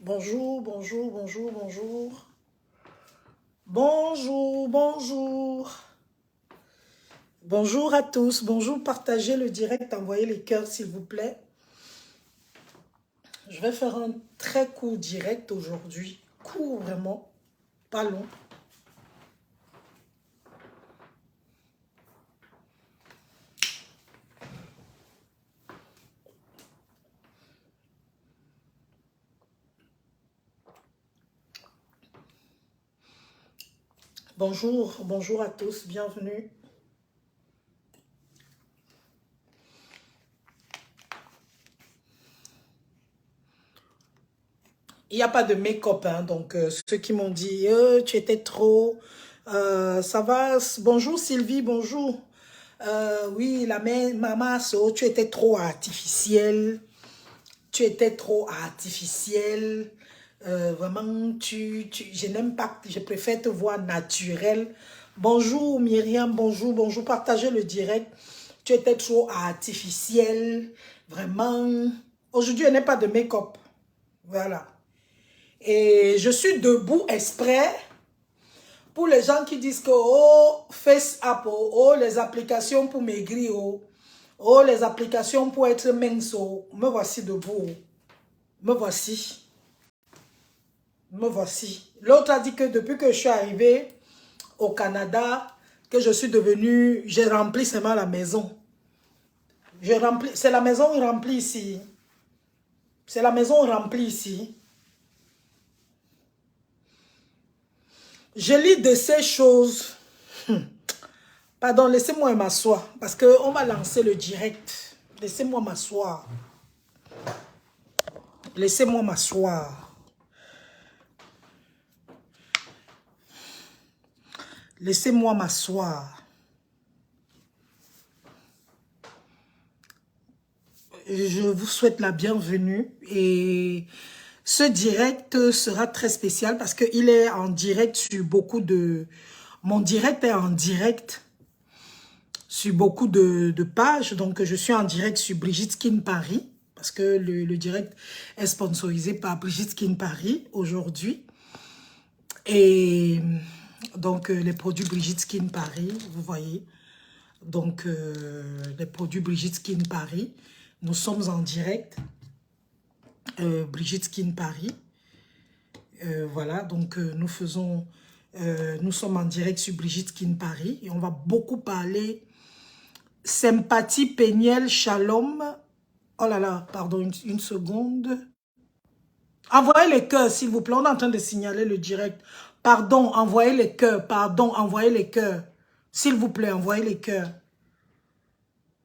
Bonjour, bonjour, bonjour, bonjour. Bonjour, bonjour. Bonjour à tous. Bonjour, partagez le direct, envoyez les cœurs s'il vous plaît. Je vais faire un très court direct aujourd'hui. Court vraiment, pas long. Bonjour, bonjour à tous, bienvenue. Il n'y a pas de make-up, hein, donc ceux qui m'ont dit tu étais trop, ça va. Bonjour Sylvie, bonjour. Oui, maman, tu étais trop artificielle. Tu étais trop artificielle. Vraiment, je n'aime pas, je préfère te voir naturelle. Bonjour Myriam, bonjour, bonjour. Partagez le direct. Tu étais trop artificielle. Vraiment. Aujourd'hui, il n'y a pas de make-up. Voilà. Et je suis debout exprès pour les gens qui disent que oh, FaceApp, oh, les applications pour maigrir, oh, les applications pour être mince, oh. Me voici debout. Me voici. Me voici. L'autre a dit que depuis que je suis arrivée au Canada, que je suis devenue, j'ai rempli seulement la maison. C'est la maison remplie ici. C'est la maison remplie ici. Je lis de ces choses. Pardon, laissez-moi m'asseoir. Parce qu'on va lancer le direct. Laissez-moi m'asseoir. Laissez-moi m'asseoir. Laissez-moi m'asseoir. Je vous souhaite la bienvenue. Et ce direct sera très spécial parce qu'il est en direct sur beaucoup de... Mon direct est en direct sur beaucoup de pages. Donc, je suis en direct sur Brigitte Skin Paris parce que le direct est sponsorisé par Brigitte Skin Paris aujourd'hui. Et donc, les produits Brigitte Skin Paris, vous voyez. Donc, les produits Brigitte Skin Paris. Nous sommes en direct. Brigitte Skin Paris. Voilà, donc nous sommes en direct sur Brigitte Skin Paris et on va beaucoup parler sympathie pénielle, shalom. Oh là là, pardon, une seconde. Envoyez les cœurs, s'il vous plaît, on est en train de signaler le direct. Pardon, envoyez les cœurs, pardon, envoyez les cœurs. S'il vous plaît, envoyez les cœurs.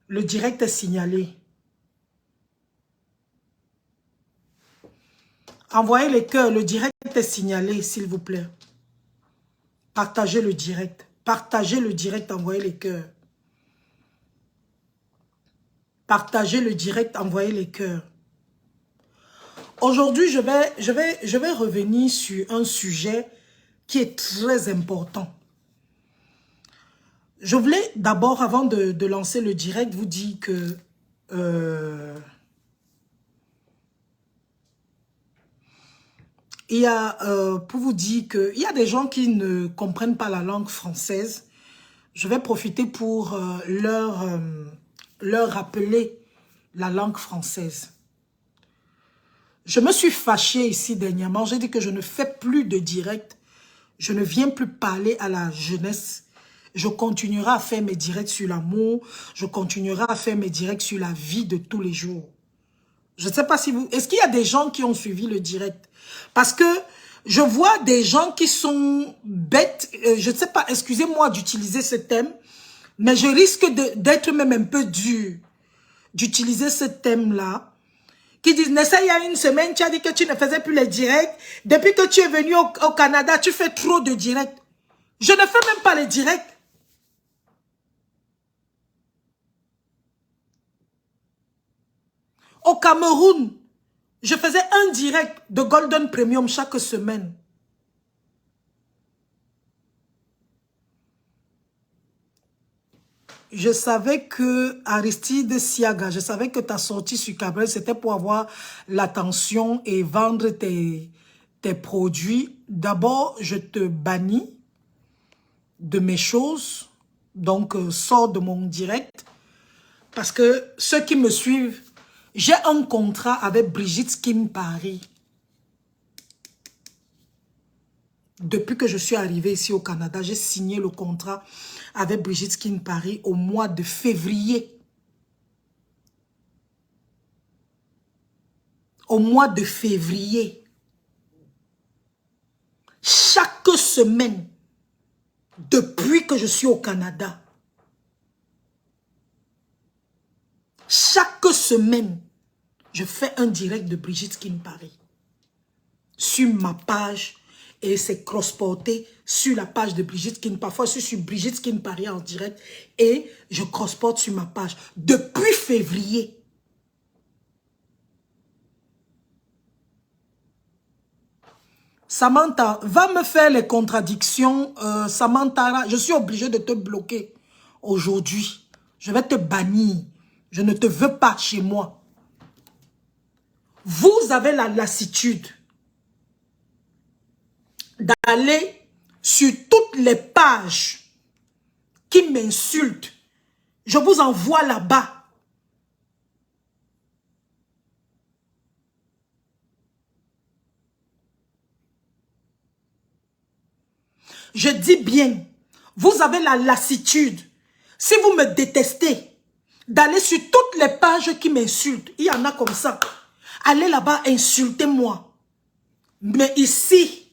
Le direct est signalé. Envoyez les cœurs, le direct est signalé, s'il vous plaît. Partagez le direct. Partagez le direct, envoyez les cœurs. Partagez le direct, envoyez les cœurs. Aujourd'hui, je vais revenir sur un sujet qui est très important. Je voulais d'abord, avant de lancer le direct, vous dire que pour vous dire qu'il y a des gens qui ne comprennent pas la langue française. Je vais profiter pour leur rappeler la langue française. Je me suis fâchée ici dernièrement. J'ai dit que je ne fais plus de direct. Je ne viens plus parler à la jeunesse. Je continuerai à faire mes directs sur l'amour. Je continuerai à faire mes directs sur la vie de tous les jours. Je ne sais pas si vous... Est-ce qu'il y a des gens qui ont suivi le direct? Parce que je vois des gens qui sont bêtes. Je ne sais pas, excusez-moi d'utiliser ce thème. Mais je risque d'être même un peu dur d'utiliser ce thème-là. Qui disent, Nessa, il y a une semaine, tu as dit que tu ne faisais plus les directs. Depuis que tu es venu au Canada, tu fais trop de directs. Je ne fais même pas les directs. Au Cameroun, je faisais un direct de Golden Premium chaque semaine. Je savais que Aristide Siaga, je savais que ta sortie sur Cabrel, c'était pour avoir l'attention et vendre tes produits. D'abord, je te bannis de mes choses. Donc, sors de mon direct. Parce que ceux qui me suivent, j'ai un contrat avec Brigitte Skin Paris. Depuis que je suis arrivée ici au Canada, j'ai signé le contrat avec Brigitte Skin Paris au mois de février. Au mois de février. Chaque semaine, depuis que je suis au Canada, chaque semaine, je fais un direct de Brigitte Skin Paris sur ma page et c'est cross-porté sur la page de Brigitte Skin. Parfois, je suis sur Brigitte Skin Paris en direct et je cross-porte sur ma page depuis février. Samantha, va me faire les contradictions. Samantha, je suis obligée de te bloquer aujourd'hui. Je vais te bannir. Je ne te veux pas chez moi. Vous avez la lassitude d'aller sur toutes les pages qui m'insultent. Je vous envoie là-bas. Je dis bien, vous avez la lassitude, si vous me détestez, d'aller sur toutes les pages qui m'insultent. Il y en a comme ça. Allez là-bas, insultez-moi. Mais ici,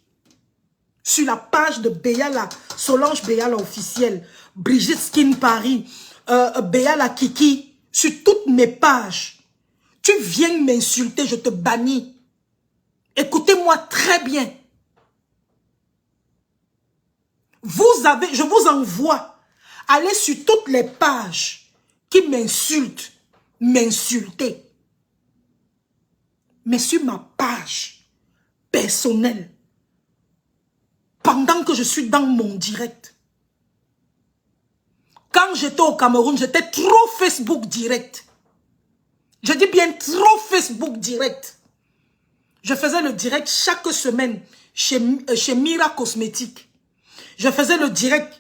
sur la page de Béala, Solange Béala officielle, Brigitte Skin Paris, Béala Kiki, sur toutes mes pages, tu viens m'insulter, je te bannis. Écoutez-moi très bien. Je vous envoie, allez sur toutes les pages qui m'insultent, m'insulter. Mais sur ma page personnelle, pendant que je suis dans mon direct, quand j'étais au Cameroun, j'étais trop Facebook direct. Je dis bien trop Facebook direct. Je faisais le direct chaque semaine chez Mira Cosmétiques. Je faisais le direct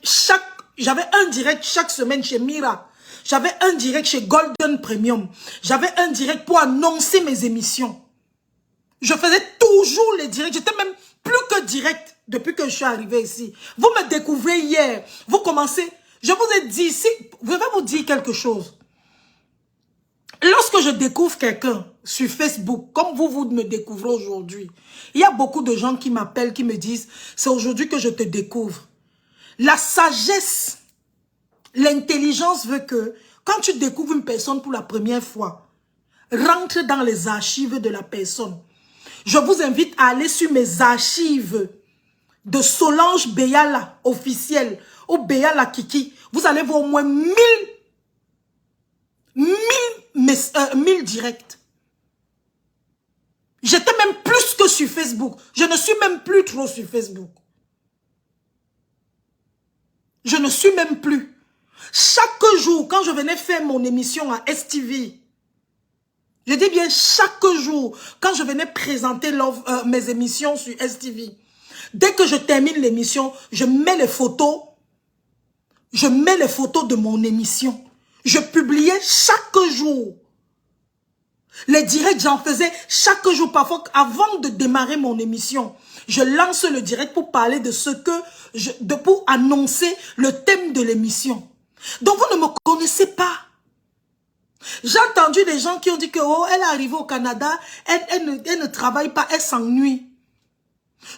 j'avais un direct chaque semaine chez Mira. J'avais un direct chez Golden Premium. J'avais un direct pour annoncer mes émissions. Je faisais toujours les directs. J'étais même plus que direct depuis que je suis arrivé ici. Vous me découvrez hier. Vous commencez. Je vous ai dit ici. Je vais vous dire quelque chose. Lorsque je découvre quelqu'un sur Facebook, comme vous me découvrez aujourd'hui, il y a beaucoup de gens qui m'appellent, qui me disent, c'est aujourd'hui que je te découvre. La sagesse, l'intelligence veut que, quand tu découvres une personne pour la première fois, rentre dans les archives de la personne. Je vous invite à aller sur mes archives de Solange Béala officielle ou Béala Kiki. Vous allez voir au moins 1000 directs. J'étais même plus que sur Facebook. Je ne suis même plus trop sur Facebook. Je ne suis même plus. Chaque jour, quand je venais faire mon émission à STV, je dis bien chaque jour, quand je venais présenter mes émissions sur STV, dès que je termine l'émission, je mets les photos, Je mets les photos de mon émission. Je publiais chaque jour. Les directs, j'en faisais chaque jour. Parfois, avant de démarrer mon émission, je lance le direct pour parler de ce que... pour annoncer le thème de l'émission. Donc, vous ne me connaissez pas. J'ai entendu des gens qui ont dit que, oh, elle est arrivée au Canada, elle ne travaille pas, elle s'ennuie.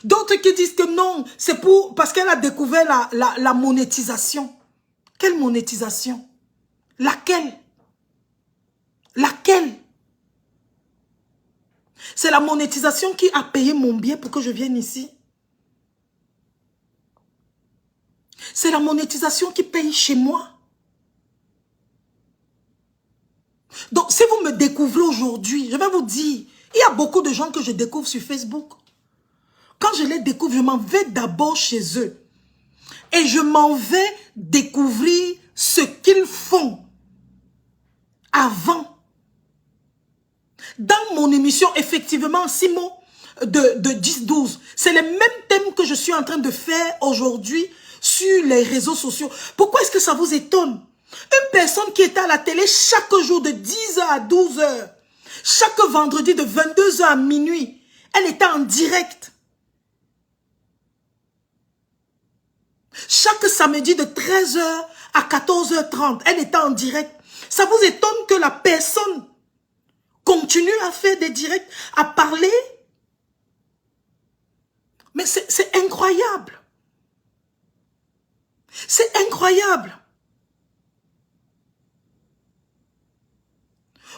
D'autres qui disent que non, c'est parce qu'elle a découvert la monétisation. Quelle monétisation? Laquelle? Laquelle? C'est la monétisation qui a payé mon billet pour que je vienne ici. C'est la monétisation qui paye chez moi. Donc, si vous me découvrez aujourd'hui, je vais vous dire, il y a beaucoup de gens que je découvre sur Facebook. Quand je les découvre, je m'en vais d'abord chez eux. Et je m'en vais découvrir ce qu'ils font avant. Dans mon émission, effectivement, Simon, de 10-12, c'est les mêmes thèmes que je suis en train de faire aujourd'hui sur les réseaux sociaux. Pourquoi est-ce que ça vous étonne? Une personne qui était à la télé chaque jour de 10h à 12h, chaque vendredi de 22h à minuit, elle était en direct. Chaque samedi de 13h à 14h30, elle était en direct. Ça vous étonne que la personne continue à faire des directs, à parler? Mais c'est incroyable. C'est incroyable.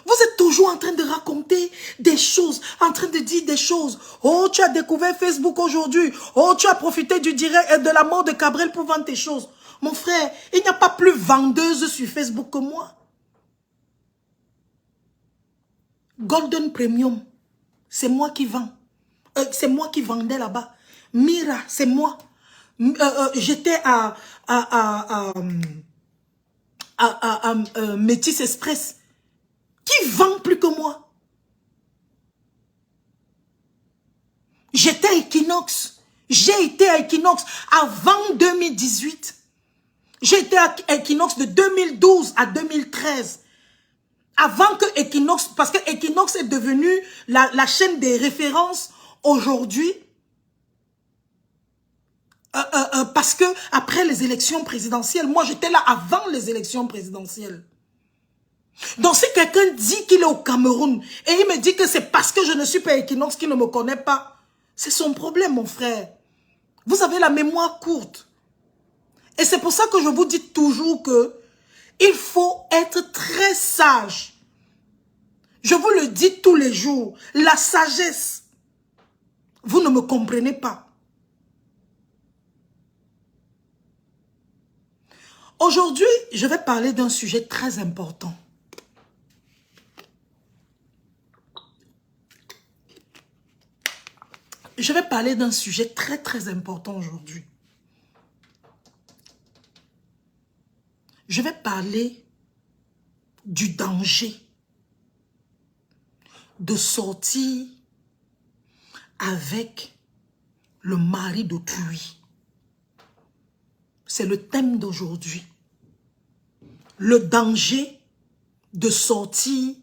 Vous êtes toujours en train de raconter des choses, en train de dire des choses. Oh, tu as découvert Facebook aujourd'hui. Oh, tu as profité du direct et de la mort de Cabrel pour vendre tes choses. Mon frère, il n'y a pas plus vendeuse sur Facebook que moi. Golden Premium, c'est moi qui vends. C'est moi qui vendais là-bas. Mira, c'est moi. J'étais à Métis Express. Qui vend plus que moi? J'étais à Equinox. J'ai été à Equinox avant 2018. J'ai été à Equinox de 2012 à 2013. Avant que Equinox, parce que Equinox est devenu la chaîne des références aujourd'hui. Parce que après les élections présidentielles, moi j'étais là avant les élections présidentielles. Donc si quelqu'un dit qu'il est au Cameroun et il me dit que c'est parce que je ne suis pas Equinox qu'il ne me connaît pas, c'est son problème, mon frère. Vous avez la mémoire courte. Et c'est pour ça que je vous dis toujours que il faut être très sage. Je vous le dis tous les jours. La sagesse. Vous ne me comprenez pas. Aujourd'hui, je vais parler d'un sujet très important. Je vais parler d'un sujet très très important aujourd'hui. Je vais parler du danger de sortir avec le mari d'autrui. C'est le thème d'aujourd'hui. Le danger de sortir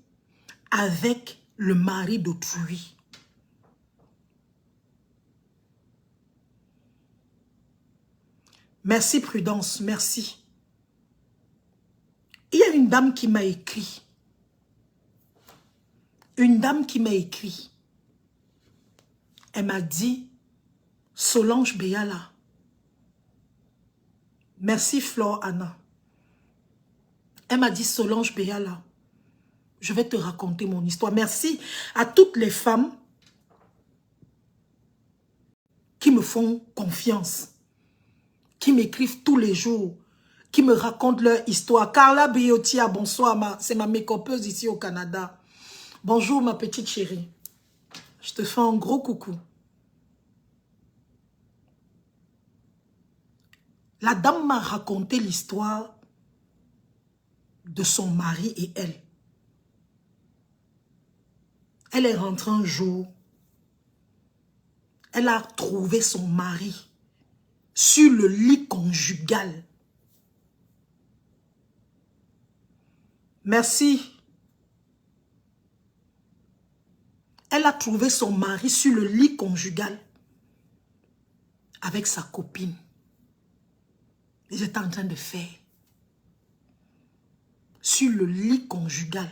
avec le mari d'autrui. Merci Prudence, merci. Il y a une dame qui m'a écrit. Une dame qui m'a écrit. Elle m'a dit, Solange Béala. Merci Flore Anna. Elle m'a dit, Solange Béala, je vais te raconter mon histoire. Merci à toutes les femmes qui me font confiance, qui m'écrivent tous les jours, qui me racontent leur histoire. Carla Biotia, bonsoir, c'est ma make-upeuse ici au Canada. Bonjour ma petite chérie. Je te fais un gros coucou. La dame m'a raconté l'histoire de son mari et elle. Elle est rentrée un jour. Elle a trouvé son mari sur le lit conjugal. Merci. Elle a trouvé son mari sur le lit conjugal avec sa copine. Ils étaient en train de faire. Sur le lit conjugal,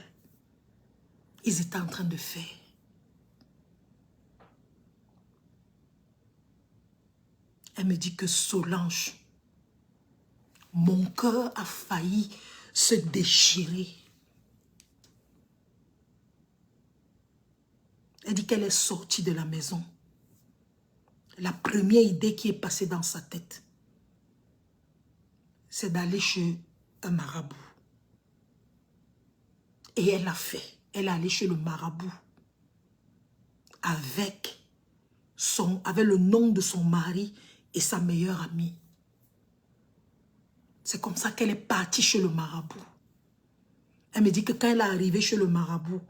ils étaient en train de faire. Elle me dit que Solange, mon cœur a failli se déchirer. Elle dit qu'elle est sortie de la maison. La première idée qui est passée dans sa tête, c'est d'aller chez un marabout. Et elle l'a fait. Elle est allée chez le marabout avec le nom de son mari et sa meilleure amie. C'est comme ça qu'elle est partie chez le marabout. Elle me dit que quand elle est arrivée chez le marabout,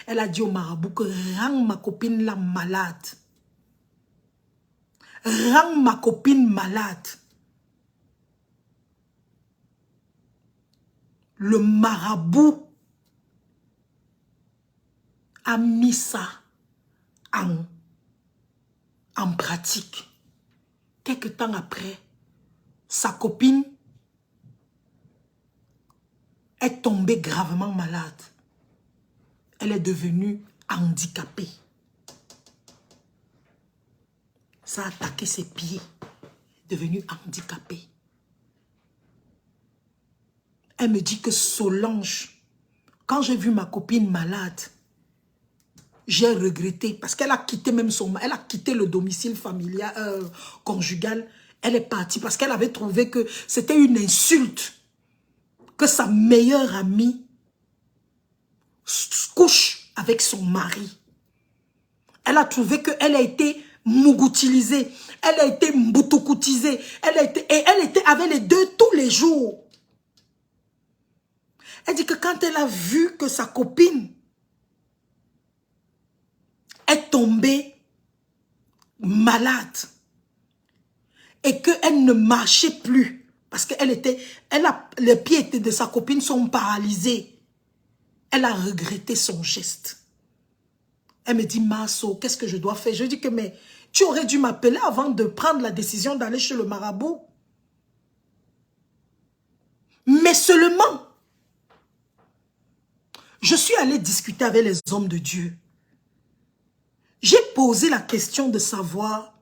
elle a dit au marabout que rends ma copine là malade. Rends ma copine malade. Le marabout a mis ça en pratique. Quelque temps après, sa copine est tombée gravement malade. Elle est devenue handicapée. Ça a attaqué ses pieds. Devenue handicapée. Elle me dit que Solange, quand j'ai vu ma copine malade, j'ai regretté parce qu'elle a quitté même elle a quitté le domicile familial, conjugal. Elle est partie parce qu'elle avait trouvé que c'était une insulte que sa meilleure amie couche avec son mari. Elle a trouvé qu'elle a été mougoutilisée, elle a été mboutoucoutisée, elle était avec les deux tous les jours. Elle dit que quand elle a vu que sa copine est tombée malade et qu'elle ne marchait plus parce que les pieds de sa copine sont paralysés. Elle a regretté son geste. Elle me dit, Maso, qu'est-ce que je dois faire? Je dis que, mais tu aurais dû m'appeler avant de prendre la décision d'aller chez le marabout. Mais seulement, je suis allée discuter avec les hommes de Dieu. J'ai posé la question de savoir,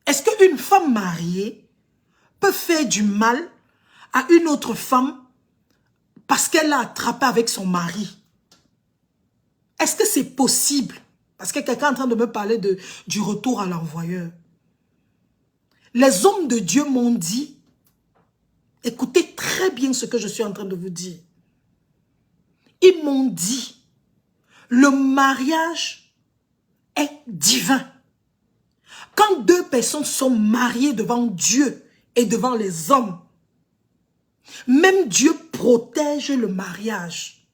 est-ce qu'une femme mariée peut faire du mal à une autre femme parce qu'elle l'a attrapée avec son mari? Est-ce que c'est possible? Parce que quelqu'un est en train de me parler du retour à l'envoyeur. Les hommes de Dieu m'ont dit, écoutez très bien ce que je suis en train de vous dire. Ils m'ont dit, le mariage est divin. Quand deux personnes sont mariées devant Dieu et devant les hommes, même Dieu protège le mariage.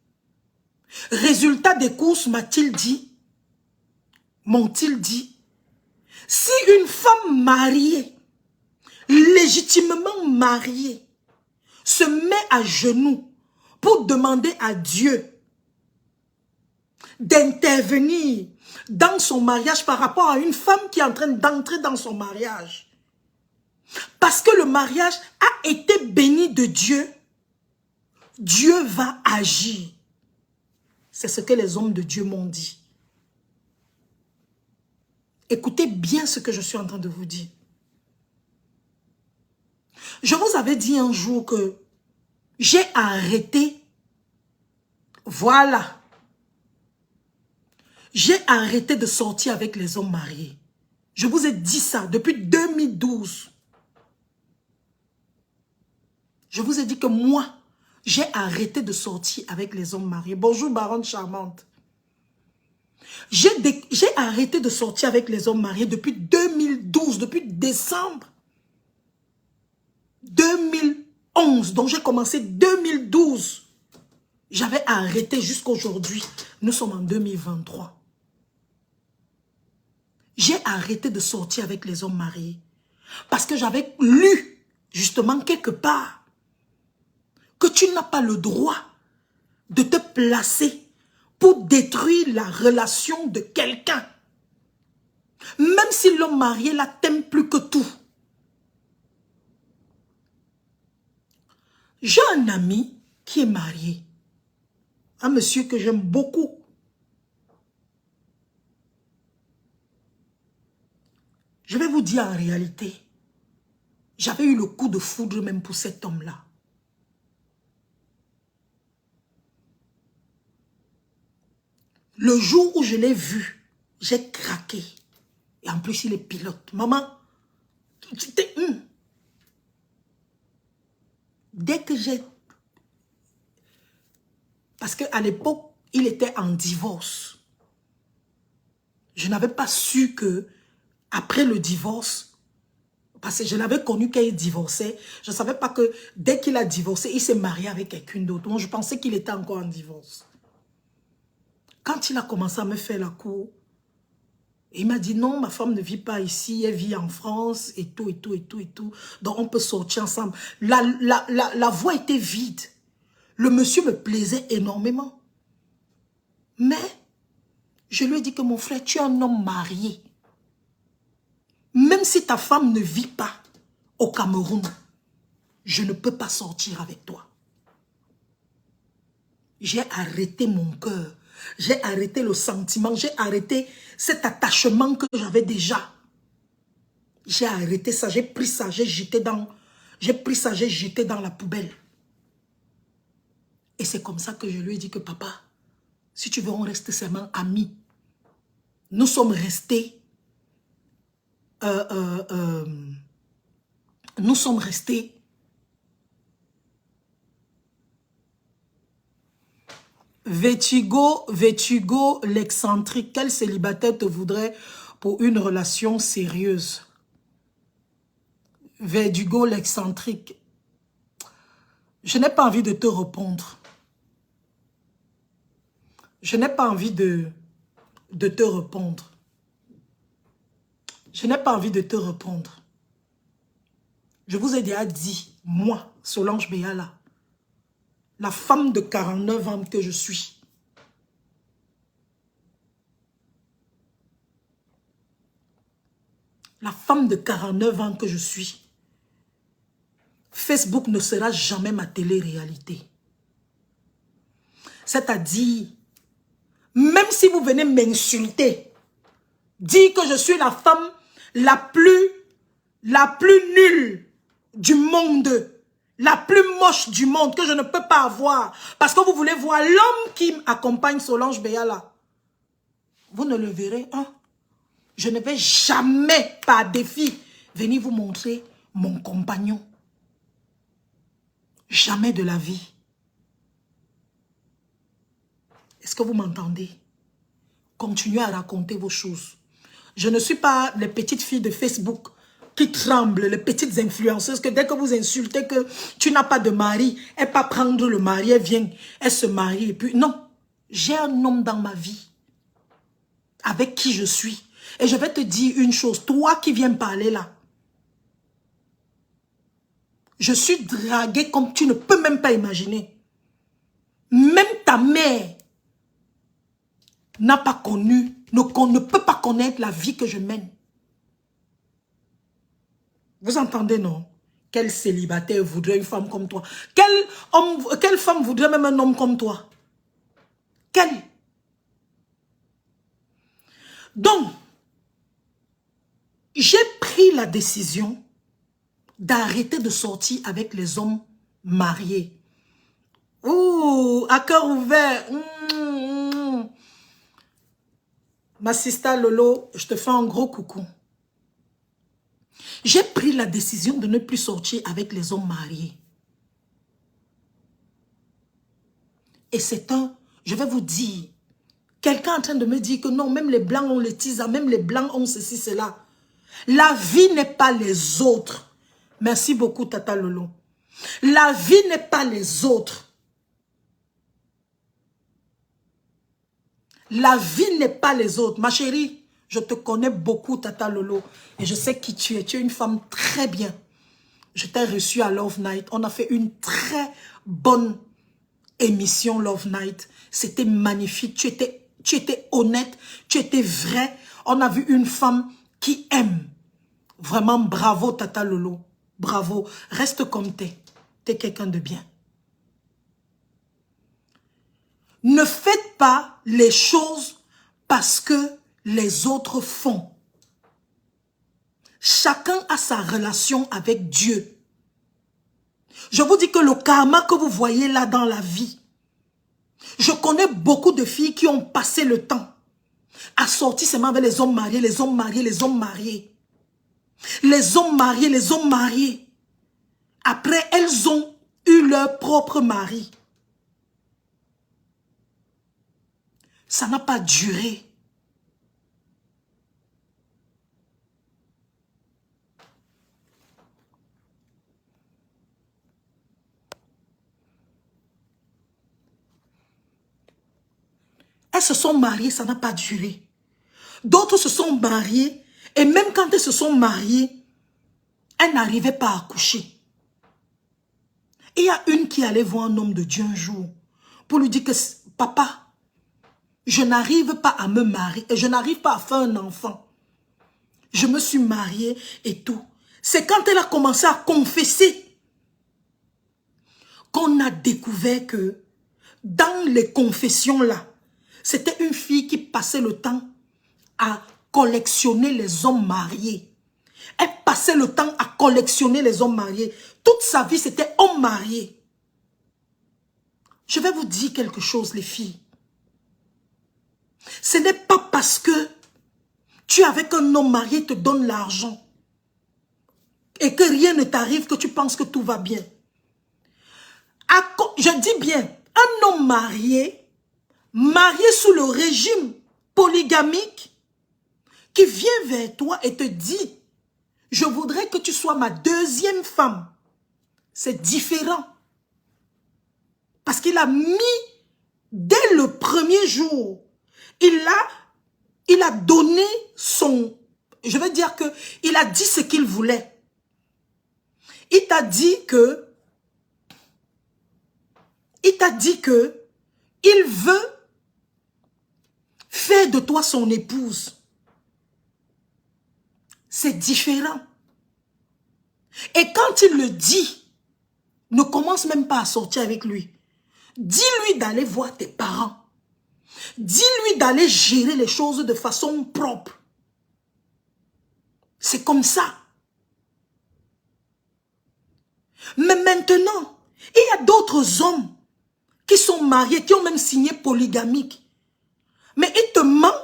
Résultat des courses, m'ont-ils dit, si une femme mariée, légitimement mariée, se met à genoux pour demander à Dieu d'intervenir dans son mariage par rapport à une femme qui est en train d'entrer dans son mariage, parce que le mariage a été béni de Dieu, Dieu va agir. C'est ce que les hommes de Dieu m'ont dit. Écoutez bien ce que je suis en train de vous dire. Je vous avais dit un jour que j'ai arrêté, voilà, j'ai arrêté de sortir avec les hommes mariés. Je vous ai dit ça depuis 2012. Je vous ai dit que moi, j'ai arrêté de sortir avec les hommes mariés. Bonjour, baronne charmante. J'ai arrêté de sortir avec les hommes mariés depuis 2012, depuis décembre 2011. Donc j'ai commencé 2012. J'avais arrêté jusqu'à aujourd'hui. Nous sommes en 2023. J'ai arrêté de sortir avec les hommes mariés. Parce que j'avais lu, justement, quelque part, que tu n'as pas le droit de te placer pour détruire la relation de quelqu'un. Même si l'homme marié là t'aime plus que tout. J'ai un ami qui est marié. Un monsieur que j'aime beaucoup. Je vais vous dire en réalité, j'avais eu le coup de foudre même pour cet homme-là. Le jour où je l'ai vu, j'ai craqué. Et en plus, il est pilote. Maman, c'était... Dès que j'ai... Parce qu'à l'époque, il était en divorce. Je n'avais pas su que, après le divorce, parce que je l'avais connu quand il divorçait, je ne savais pas que dès qu'il a divorcé, il s'est marié avec quelqu'un d'autre. Moi, je pensais qu'il était encore en divorce. Quand il a commencé à me faire la cour, il m'a dit non, ma femme ne vit pas ici, elle vit en France et tout, et tout, et tout, et tout. Donc on peut sortir ensemble. La voix était vide. Le monsieur me plaisait énormément. Mais je lui ai dit que mon frère, tu es un homme marié. Même si ta femme ne vit pas au Cameroun, je ne peux pas sortir avec toi. J'ai arrêté mon cœur. J'ai arrêté le sentiment. J'ai arrêté cet attachement que j'avais déjà. J'ai arrêté ça. J'ai pris ça. J'ai jeté dans... J'ai pris ça. J'ai jeté dans la poubelle. Et c'est comme ça que je lui ai dit que papa, si tu veux, on reste seulement amis. Nous sommes restés... nous sommes restés... Vétugo, l'excentrique. Quel célibataire te voudrait pour une relation sérieuse? Vétugo, l'excentrique. Je n'ai pas envie de te répondre. Je n'ai pas envie de te répondre. Je n'ai pas envie de te répondre. Je vous ai déjà dit, moi, Solange Béala, la femme de 49 ans que je suis. La femme de 49 ans que je suis. Facebook ne sera jamais ma télé-réalité. C'est-à-dire, même si vous venez m'insulter, dire que je suis la femme la plus nulle du monde, la plus moche du monde, que je ne peux pas avoir, parce que vous voulez voir l'homme qui accompagne Solange Béala, vous ne le verrez, hein? Je ne vais jamais, par défi, venir vous montrer mon compagnon. Jamais de la vie. Est-ce que vous m'entendez? Continuez à raconter vos choses. Je ne suis pas les petites filles de Facebook qui tremblent, les petites influenceuses, que dès que vous insultez que tu n'as pas de mari, elle pas prendre le mari, elle vient, elle se marie et puis... Non, j'ai un homme dans ma vie avec qui je suis. Et je vais te dire une chose, toi qui viens me parler là, je suis draguée comme tu ne peux même pas imaginer. Même ta mère n'a pas connu, ne peut pas connaître la vie que je mène. Vous entendez, non? Quel célibataire voudrait une femme comme toi? Quelle femme voudrait même un homme comme toi? Quelle? Donc, j'ai pris la décision d'arrêter de sortir avec les hommes mariés. Ouh, à cœur ouvert. Ma sister Lolo, je te fais un gros coucou. J'ai pris la décision de ne plus sortir avec les hommes mariés. Et c'est je vais vous dire, quelqu'un est en train de me dire que non, même les blancs ont les tisas, même les blancs ont ceci, cela. La vie n'est pas les autres. Merci beaucoup, Tata Lolo. La vie n'est pas les autres. La vie n'est pas les autres. Ma chérie, je te connais beaucoup, Tata Lolo. Et je sais qui tu es. Tu es une femme très bien. Je t'ai reçue à Love Night. On a fait une très bonne émission Love Night. C'était magnifique. Tu étais honnête, tu étais vrai. On a vu une femme qui aime. Vraiment, bravo Tata Lolo. Bravo. Reste comme t'es. T'es quelqu'un de bien. Ne faites pas les choses parce que les autres font. Chacun a sa relation avec Dieu. Je vous dis que le karma que vous voyez là dans la vie, je connais beaucoup de filles qui ont passé le temps à sortir seulement avec les hommes mariés, les hommes mariés, les hommes mariés. Les hommes mariés, les hommes mariés. Après, elles ont eu leur propre mari. Ça n'a pas duré. Elles se sont mariées, ça n'a pas duré. D'autres se sont mariées et même quand elles se sont mariées, elles n'arrivaient pas à accoucher. Il y a une qui allait voir un homme de Dieu un jour pour lui dire que « Papa, je n'arrive pas à me marier, et je n'arrive pas à faire un enfant. Je me suis mariée et tout. » C'est quand elle a commencé à confesser qu'on a découvert que dans les confessions là, c'était une fille qui passait le temps à collectionner les hommes mariés. Elle passait le temps à collectionner les hommes mariés. Toute sa vie, c'était homme marié. Je vais vous dire quelque chose, les filles. Ce n'est pas parce que tu es avec un homme marié te donne l'argent et que rien ne t'arrive que tu penses que tout va bien. Je dis bien, un homme marié sous le régime polygamique, qui vient vers toi et te dit, je voudrais que tu sois ma deuxième femme. C'est différent. Parce qu'il a mis, dès le premier jour, il a donné son, je veux dire que, il a dit ce qu'il voulait. Il t'a dit que, il veut faire de toi son épouse. C'est différent. Et quand il le dit, ne commence même pas à sortir avec lui. Dis-lui d'aller voir tes parents. Dis-lui d'aller gérer les choses de façon propre. C'est comme ça. Mais maintenant, il y a d'autres hommes qui sont mariés, qui ont même signé polygamique. Mais il te ment.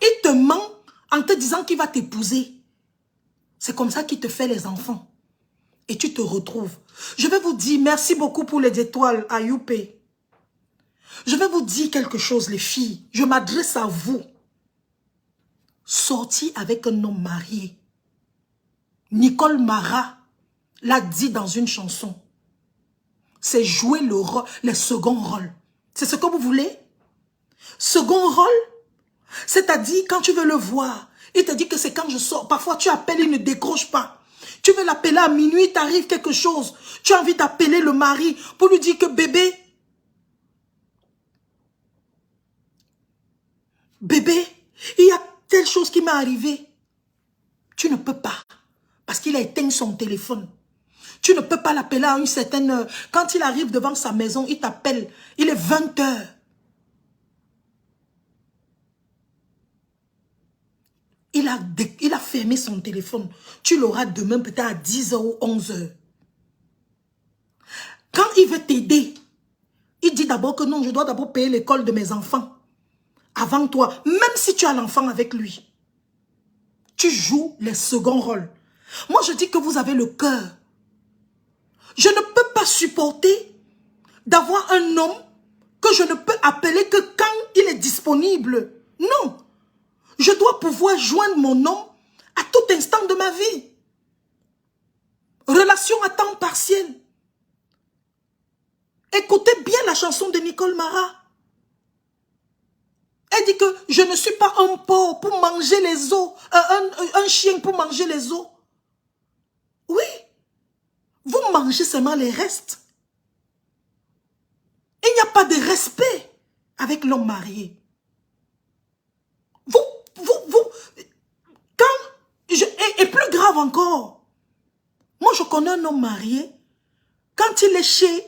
Il te ment en te disant qu'il va t'épouser. C'est comme ça qu'il te fait les enfants. Et tu te retrouves. Je vais vous dire, merci beaucoup pour les étoiles à Youpé. Je vais vous dire quelque chose, les filles. Je m'adresse à vous. Sortir avec un homme marié. Nicole Mara l'a dit dans une chanson. C'est jouer le second rôle. C'est ce que vous voulez? Second rôle? C'est-à-dire, quand tu veux le voir, il te dit que c'est quand je sors. Parfois, tu appelles, il ne décroche pas. Tu veux l'appeler à minuit, il t'arrive quelque chose. Tu as envie d'appeler le mari pour lui dire que bébé, il y a telle chose qui m'est arrivée. Tu ne peux pas. Parce qu'il a éteint son téléphone. Tu ne peux pas l'appeler à une certaine heure. Quand il arrive devant sa maison, il t'appelle. Il est 20 heures. Il a fermé son téléphone. Tu l'auras demain peut-être à 10 h ou 11 h. Quand il veut t'aider, il dit d'abord que non, je dois d'abord payer l'école de mes enfants. Avant toi, même si tu as l'enfant avec lui. Tu joues les seconds rôles. Moi, je dis que vous avez le cœur. Je ne peux pas supporter d'avoir un homme que je ne peux appeler que quand il est disponible. Non. Je dois pouvoir joindre mon homme à tout instant de ma vie. Relation à temps partiel. Écoutez bien la chanson de Nicole Mara. Elle dit que je ne suis pas un porc pour manger les os, un chien pour manger les os. Oui. Vous mangez seulement les restes. Il n'y a pas de respect avec l'homme marié. Et plus grave encore, moi je connais un homme marié, quand il est chez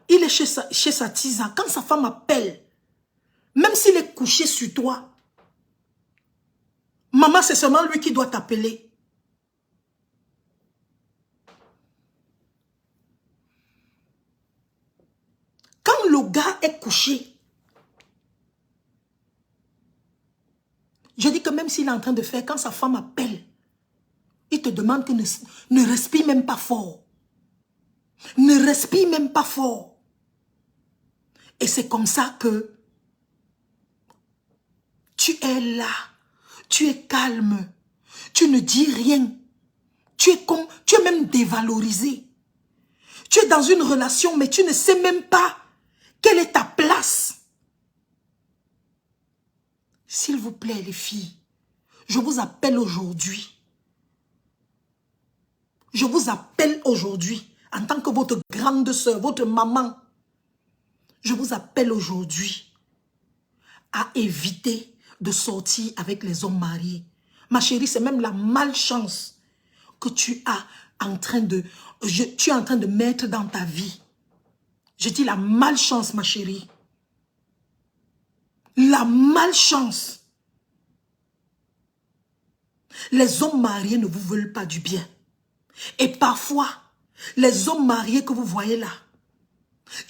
il est chez sa tisa, quand sa femme appelle, même s'il est couché sur toi, maman, c'est seulement lui qui doit t'appeler. Quand le gars est couché, je dis que même s'il est en train de faire, quand sa femme appelle, il te demande que ne respire même pas fort. Ne respire même pas fort. Et c'est comme ça que tu es là. Tu es calme. Tu ne dis rien. Tu es même dévalorisé. Tu es dans une relation, mais tu ne sais même pas quelle est ta place. S'il vous plaît, les filles, je vous appelle aujourd'hui. Je vous appelle aujourd'hui, en tant que votre grande sœur, votre maman. Je vous appelle aujourd'hui à éviter de sortir avec les hommes mariés. Ma chérie, c'est même la malchance que tu es en train de mettre dans ta vie. Je dis la malchance, ma chérie. La malchance. Les hommes mariés ne vous veulent pas du bien. Et parfois, les hommes mariés que vous voyez là,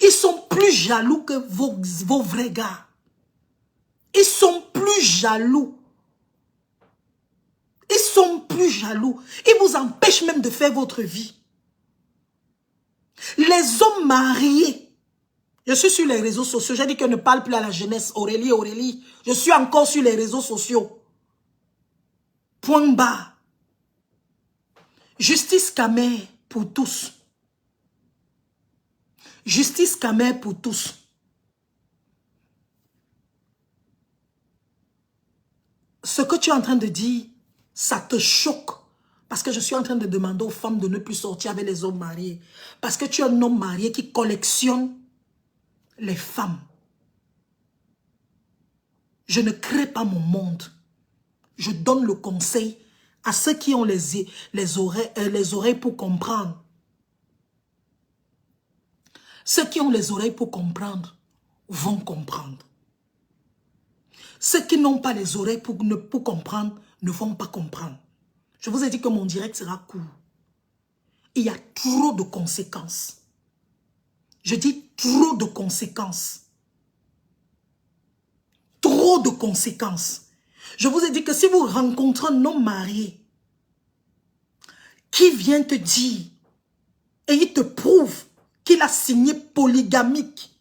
ils sont plus jaloux que vos vrais gars. Ils sont plus jaloux. Ils sont plus jaloux. Ils vous empêchent même de faire votre vie. Les hommes mariés, je suis sur les réseaux sociaux, j'ai dit que je ne parle plus à la jeunesse. Aurélie, je suis encore sur les réseaux sociaux. Point bas. Justice Kamer pour tous. Justice Kamer pour tous. Ce que tu es en train de dire, ça te choque. Parce que je suis en train de demander aux femmes de ne plus sortir avec les hommes mariés. Parce que tu es un homme marié qui collectionne les femmes. Je ne crée pas mon monde. Je donne le conseil à ceux qui ont les oreilles pour comprendre. Ceux qui ont les oreilles pour comprendre vont comprendre. Ceux qui n'ont pas les oreilles pour comprendre ne vont pas comprendre. Je vous ai dit que mon direct sera court. Il y a trop de conséquences. Je dis trop de conséquences. Trop de conséquences. Je vous ai dit que si vous rencontrez un homme marié qui vient te dire et il te prouve qu'il a signé polygamique.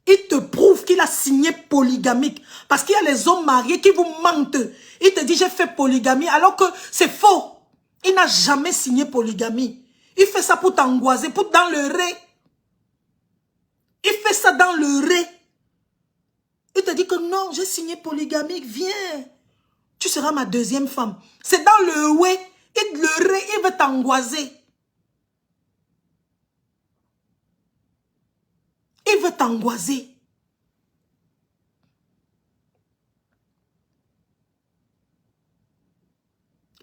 Il te prouve qu'il a signé polygamique. Parce qu'il y a les hommes mariés qui vous mentent. Il te dit j'ai fait polygamie alors que c'est faux. Il n'a jamais signé polygamie. Il fait ça pour t'angoisser, pour dans le ré. Il fait ça dans le ré. Il te dit que non, j'ai signé polygamique, viens. Tu seras ma deuxième femme. C'est dans le ouais. Le ré, il veut t'angoisser. Il veut t'angoisser.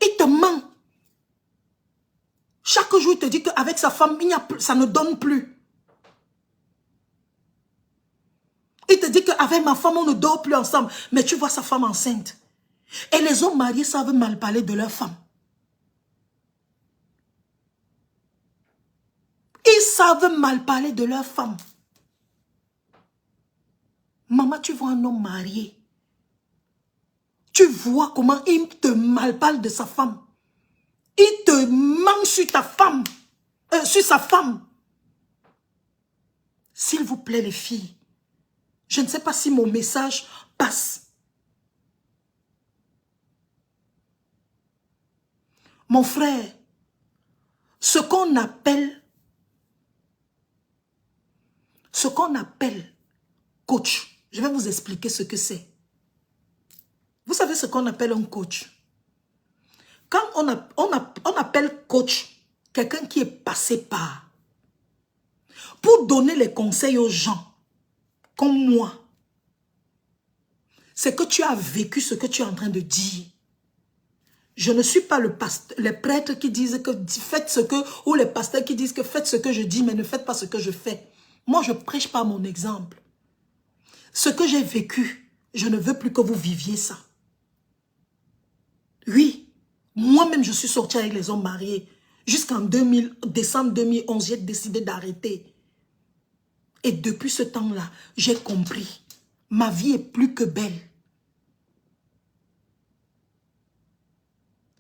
Il te ment. Chaque jour, il te dit qu'avec sa femme, ça ne donne plus. Il te dit qu'avec ma femme, on ne dort plus ensemble. Mais tu vois sa femme enceinte. Et les hommes mariés savent mal parler de leur femme. Ils savent mal parler de leur femme. Maman, tu vois un homme marié. Tu vois comment il te mal parle de sa femme. Il te ment sur ta femme. Sur sa femme. S'il vous plaît, les filles. Je ne sais pas si mon message passe. Mon frère, ce qu'on appelle coach, je vais vous expliquer ce que c'est. Vous savez savez ce qu'on appelle un coach? Quand on appelle coach, quelqu'un qui est passé par, pour donner les conseils aux gens, comme moi, c'est que tu as vécu ce que tu es en train de dire. Je ne suis pas les prêtres qui disent que faites ce que, ou les pasteurs qui disent que faites ce que je dis, mais ne faites pas ce que je fais. Moi, je prêche pas mon exemple. Ce que j'ai vécu, je ne veux plus que vous viviez ça. Oui, moi-même, je suis sortie avec les hommes mariés. Jusqu'en décembre 2011, j'ai décidé d'arrêter. Et depuis ce temps-là, j'ai compris. Ma vie est plus que belle.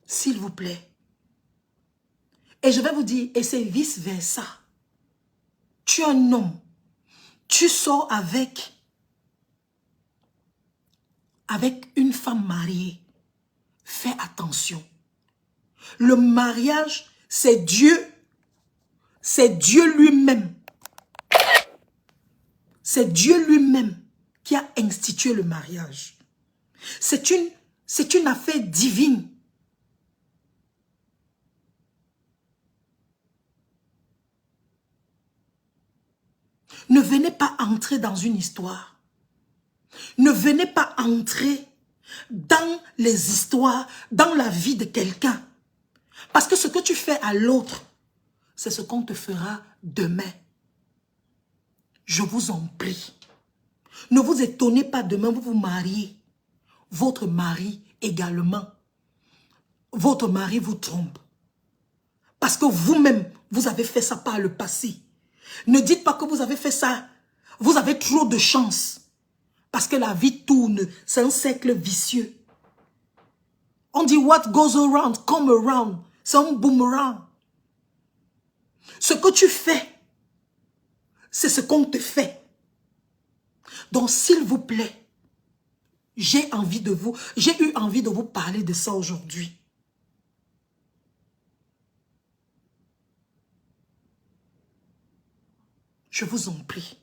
S'il vous plaît. Et je vais vous dire, et c'est vice-versa. Tu es un homme. Tu sors avec une femme mariée. Fais attention. Le mariage, c'est Dieu. C'est Dieu lui-même. C'est Dieu lui-même qui a institué le mariage. C'est une affaire divine. Ne venez pas entrer dans une histoire. Ne venez pas entrer dans les histoires, dans la vie de quelqu'un. Parce que ce que tu fais à l'autre, c'est ce qu'on te fera demain. Je vous en prie. Ne vous étonnez pas demain, vous vous mariez. Votre mari également. Votre mari vous trompe. Parce que vous-même, vous avez fait ça par le passé. Ne dites pas que vous avez fait ça. Vous avez trop de chance. Parce que la vie tourne. C'est un cercle vicieux. On dit what goes around, come around. C'est un boomerang. Ce que tu fais, c'est ce qu'on te fait. Donc s'il vous plaît, j'ai eu envie de vous parler de ça aujourd'hui. Je vous en prie.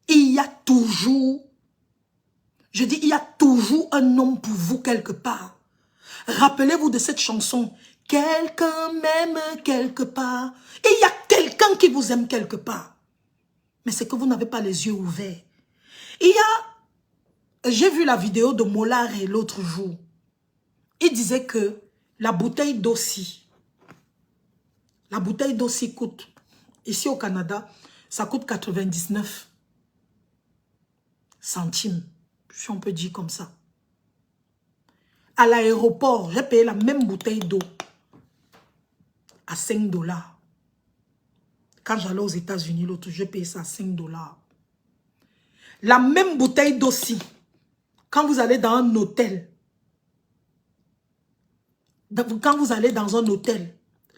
Il y a toujours, je dis, il y a toujours un homme pour vous quelque part. Rappelez-vous de cette chanson. Quelqu'un m'aime quelque part. Et il y a quelqu'un qui vous aime quelque part. Mais c'est que vous n'avez pas les yeux ouverts. J'ai vu la vidéo de Mollard l'autre jour. Il disait que la bouteille d'Aussi coûte, ici au Canada, ça coûte 99 centimes, si on peut dire comme ça. À l'aéroport, j'ai payé la même bouteille d'eau à 5 $. Quand j'allais aux États-Unis, l'autre, j'ai payé ça à 5 $. La même bouteille d'Aussi, quand vous allez dans un hôtel,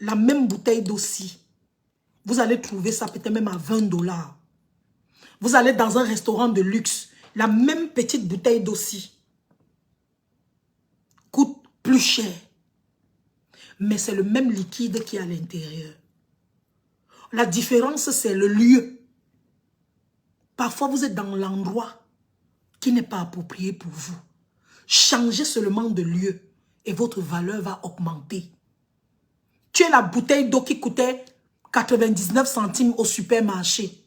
la même bouteille d'Aussi, vous allez trouver ça peut-être même à 20 $. Vous allez dans un restaurant de luxe, la même petite bouteille d'Aussi coûte plus cher. Mais c'est le même liquide qui est à l'intérieur. La différence, c'est le lieu. Parfois, vous êtes dans l'endroit qui n'est pas approprié pour vous. Changez seulement de lieu et votre valeur va augmenter. Tu es la bouteille d'eau qui coûtait 99 centimes au supermarché.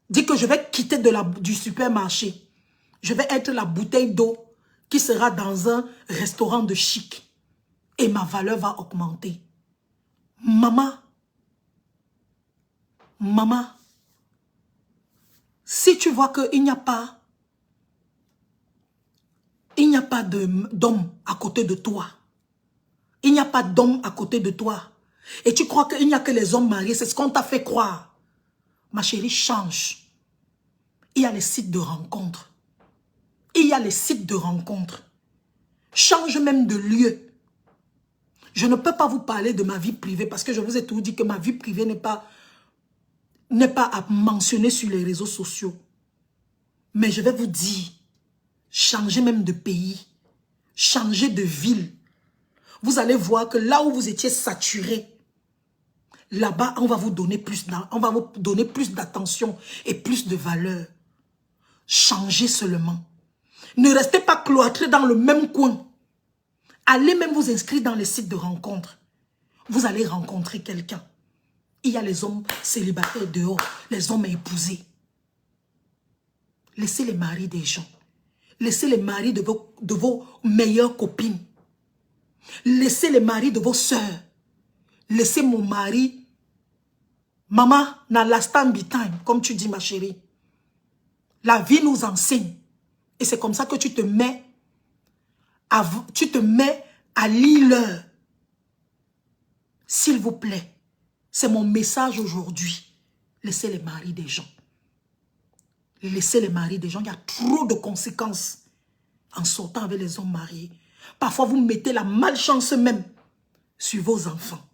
Dis que je vais quitter du supermarché. Je vais être la bouteille d'eau qui sera dans un restaurant de chic. Et ma valeur va augmenter. Maman, si tu vois qu'il n'y a pas d'homme à côté de toi, il n'y a pas d'homme à côté de toi, et tu crois qu'il n'y a que les hommes mariés, c'est ce qu'on t'a fait croire. Ma chérie, change. Il y a les sites de rencontres. Change même de lieu. Je ne peux pas vous parler de ma vie privée parce que je vous ai toujours dit que ma vie privée n'est pas à mentionner sur les réseaux sociaux. Mais je vais vous dire, changez même de pays, changez de ville. Vous allez voir que là où vous étiez saturé, là-bas, on va vous donner plus d'attention et plus de valeur. Changez seulement. Ne restez pas cloîtrés dans le même coin. Allez même vous inscrire dans les sites de rencontres. Vous allez rencontrer quelqu'un. Il y a les hommes célibataires dehors, les hommes à épouser. Laissez les maris des gens. Laissez les maris de vos meilleures copines. Laissez les maris de vos sœurs. Laissez mon mari. Maman, na last time be time, comme tu dis ma chérie. La vie nous enseigne. Et c'est comme ça que tu te mets à lire l'heure. S'il vous plaît, c'est mon message aujourd'hui. Laissez les maris des gens. Laissez les maris des gens. Il y a trop de conséquences en sortant avec les hommes mariés. Parfois, vous mettez la malchance même sur vos enfants.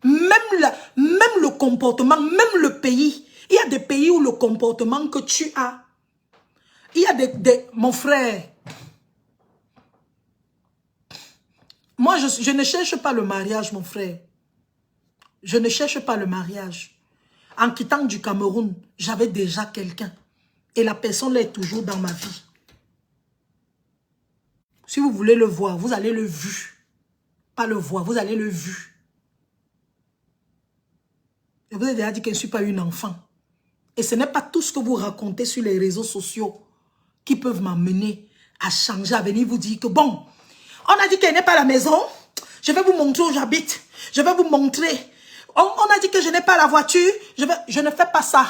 Même le comportement, même le pays. Il y a des pays où le comportement que tu as. Il y a mon frère. Moi, je ne cherche pas le mariage, mon frère. Je ne cherche pas le mariage. En quittant du Cameroun, j'avais déjà quelqu'un. Et la personne est toujours dans ma vie. Si vous voulez le voir, vous allez le vu. Pas le voir, vous allez le vu. Je vous ai déjà dit que je ne suis pas une enfant. Et ce n'est pas tout ce que vous racontez sur les réseaux sociaux qui peuvent m'amener à changer, à venir vous dire que bon, on a dit qu'elle n'est pas à la maison. Je vais vous montrer où j'habite. Je vais vous montrer. On a dit que je n'ai pas la voiture. Je ne fais pas ça.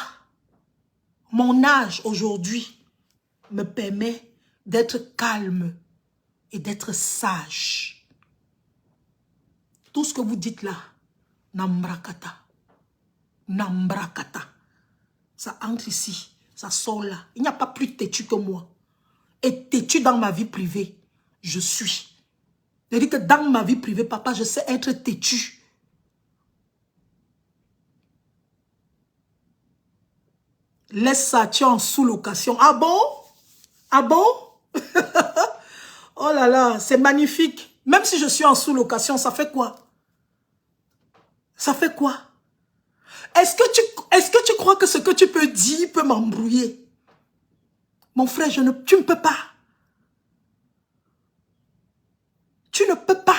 Mon âge aujourd'hui me permet d'être calme et d'être sage. Tout ce que vous dites là, Nambrakata. Nambrakata. Ça entre ici, ça sort là. Il n'y a pas plus têtu que moi. Et têtu dans ma vie privée, je suis. C'est-à-dire que dans ma vie privée, papa, je sais être têtu. Laisse ça, tu es en sous-location. Ah bon? Ah bon? Oh là là, c'est magnifique. Même si je suis en sous-location, ça fait quoi? Ça fait quoi? Est-ce que tu crois que ce que tu peux dire peut m'embrouiller? Mon frère, tu ne peux pas. Tu ne peux pas.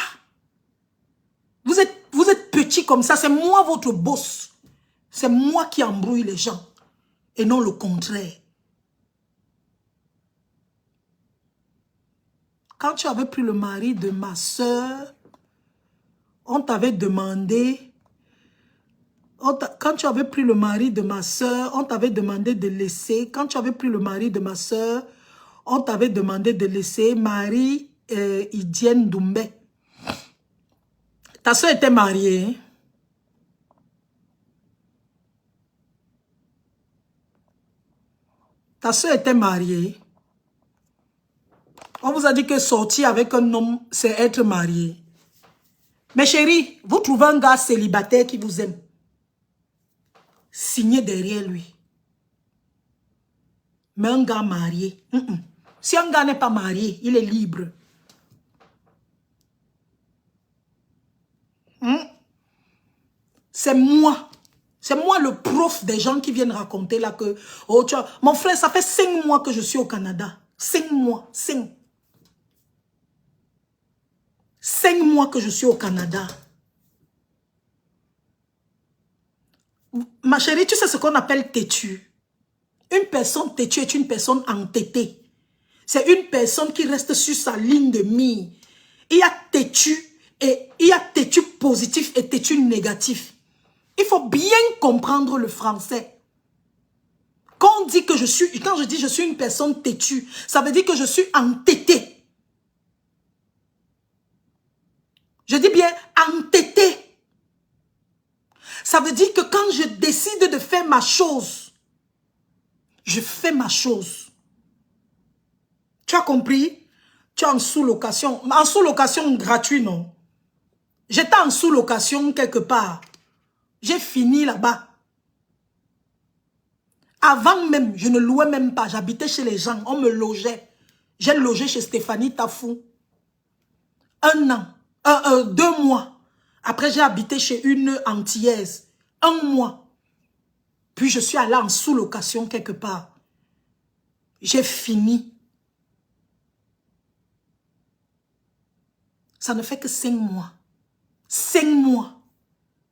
Vous êtes petit comme ça. C'est moi votre boss. C'est moi qui embrouille les gens. Et non le contraire. Quand tu avais pris le mari de ma soeur, on t'avait demandé... Quand tu avais pris le mari de ma soeur, on t'avait demandé de laisser... Quand tu avais pris le mari de ma soeur, on t'avait demandé de laisser Marie Idienne Doumbé. Ta soeur était mariée. Hein? Ta soeur était mariée. On vous a dit que sortir avec un homme, c'est être marié. Mais chérie, vous trouvez un gars célibataire qui vous aime. Signez derrière lui. Mais un gars marié. Si un gars n'est pas marié, il est libre. C'est moi. C'est moi le prof des gens qui viennent raconter là que... Oh, tu vois, mon frère, ça fait 5 mois que je suis au Canada. 5 mois. 5 mois que je suis au Canada. Ma chérie, tu sais ce qu'on appelle têtu. Une personne têtue est une personne entêtée. C'est une personne qui reste sur sa ligne de mire. Il y a têtu et il y a têtu positif et têtu négatif. Il faut bien comprendre le français. Quand je dis que je suis une personne têtue, ça veut dire que je suis entêtée. Je dis bien entêtée. Ça veut dire que quand je décide de faire ma chose, je fais ma chose. Tu as compris? Tu es en sous-location. En sous-location gratuite, non? J'étais en sous-location quelque part. J'ai fini là-bas. Avant même, je ne louais même pas. J'habitais chez les gens. On me logeait. J'ai logé chez Stéphanie Tafou. 1 an. 2 mois. Après, j'ai habité chez une Antillaise. 1 mois. Puis je suis allée en sous-location quelque part. J'ai fini. Ça ne fait que 5 mois. 5 mois